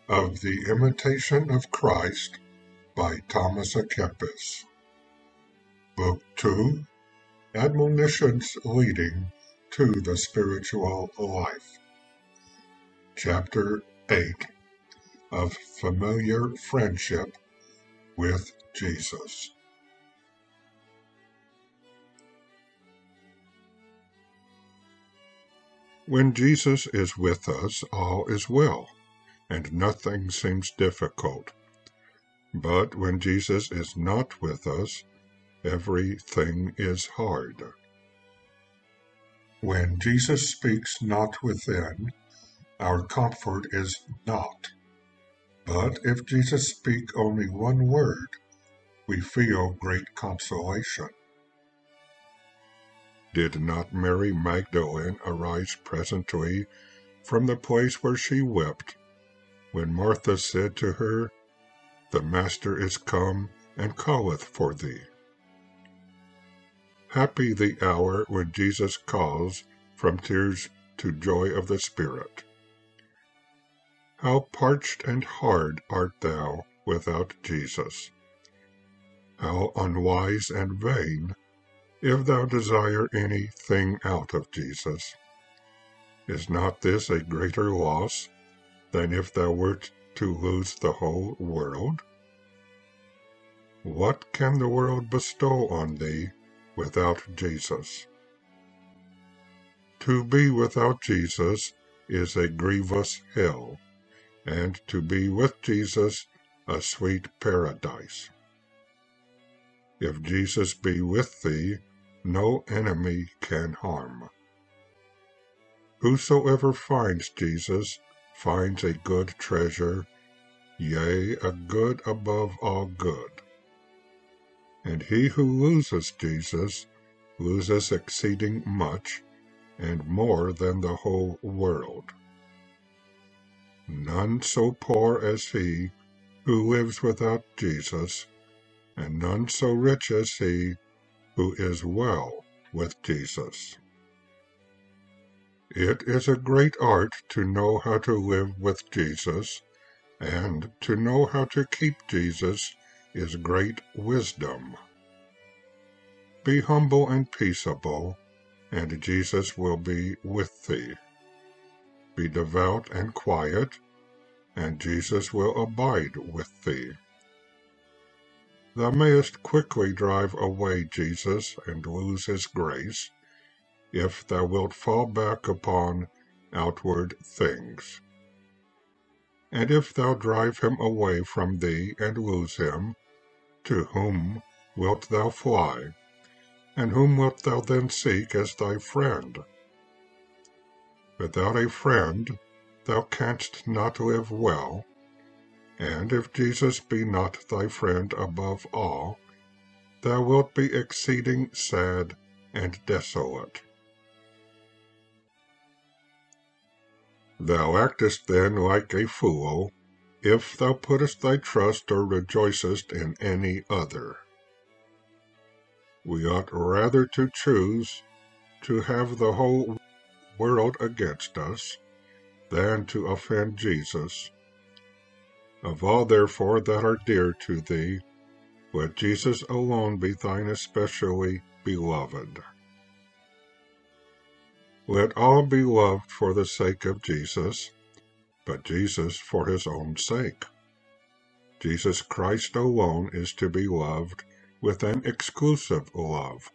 of the Imitation of Christ by Thomas A. Kempis. Book 2, Admonitions leading to the Spiritual Life. Chapter 8 of Familiar Friendship with Jesus. When Jesus is with us, all is well, and nothing seems difficult. But when Jesus is not with us, everything is hard. When Jesus speaks not within, our comfort is naught. But if Jesus speak only one word, we feel great consolation. Did not Mary Magdalene arise presently from the place where she wept, when Martha said to her, "The Master is come, and calleth for thee"? Happy the hour when Jesus calls from tears to joy of the Spirit. How parched and hard art thou without Jesus! How unwise and vain, if thou desire anything out of Jesus! Is not this a greater loss than if thou wert to lose the whole world? What can the world bestow on thee without Jesus? To be without Jesus is a grievous hell, and to be with Jesus a sweet paradise. If Jesus be with thee, no enemy can harm. Whosoever finds Jesus finds a good treasure, yea, a good above all good. And he who loses Jesus loses exceeding much, and more than the whole world. None so poor as he who lives without Jesus, and none so rich as he who is well with Jesus. It is a great art to know how to live with Jesus, and to know how to keep Jesus is great wisdom. Be humble and peaceable, and Jesus will be with thee. Be devout and quiet, and Jesus will abide with thee. Thou mayest quickly drive away Jesus and lose his grace, if thou wilt fall back upon outward things. And if thou drive him away from thee and lose him, to whom wilt thou fly? And whom wilt thou then seek as thy friend? Without a friend thou canst not live well, and if Jesus be not thy friend above all, thou wilt be exceeding sad and desolate. Thou actest then like a fool, if thou puttest thy trust or rejoicest in any other. We ought rather to choose to have the whole world against us, than to offend Jesus. Of all therefore that are dear to thee, let Jesus alone be thine especially beloved. Let all be loved for the sake of Jesus, but Jesus for his own sake. Jesus Christ alone is to be loved with an exclusive love,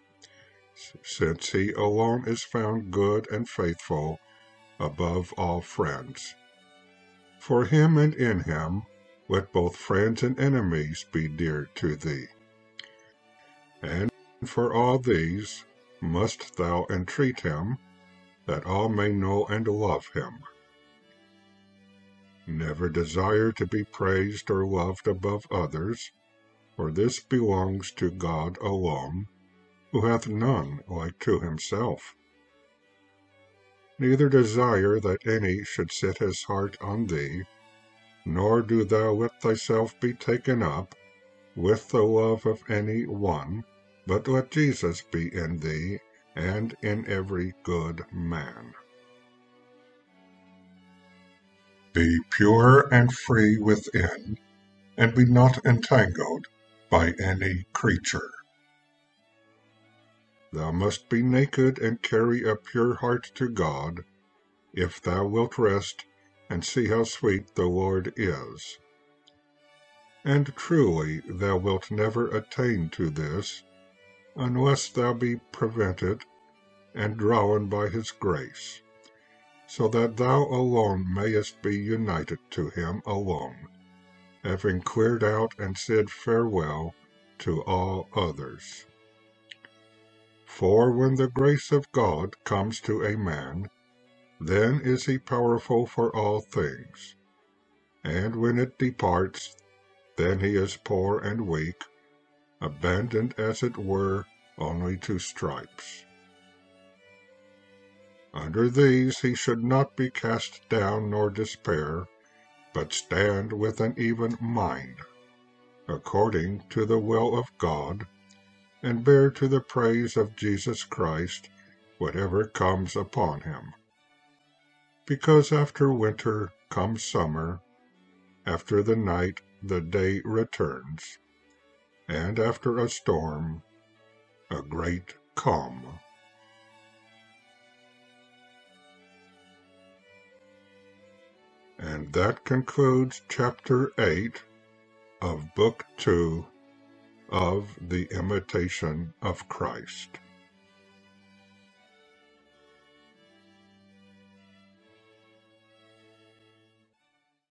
since he alone is found good and faithful above all friends. For him and in him let both friends and enemies be dear to thee. And for all these must thou entreat him, that all may know and love him. Never desire to be praised or loved above others, for this belongs to God alone, who hath none like to himself. Neither desire that any should set his heart on thee, nor do thou let thyself be taken up with the love of any one, but let Jesus be in thee, and in every good man. Be pure and free within, and be not entangled by any creature. Thou must be naked and carry a pure heart to God, if thou wilt rest and see how sweet the Lord is. And truly thou wilt never attain to this, unless thou be prevented and drawn by his grace, so that thou alone mayest be united to him alone, having cleared out and said farewell to all others. For when the grace of God comes to a man, then is he powerful for all things, and when it departs, then he is poor and weak, abandoned as it were only to stripes. Under these he should not be cast down nor despair, but stand with an even mind, according to the will of God, and bear to the praise of Jesus Christ whatever comes upon him. Because after winter comes summer, after the night the day returns, and after a storm a great calm. And that concludes Chapter 8 of Book 2 of the Imitation of Christ.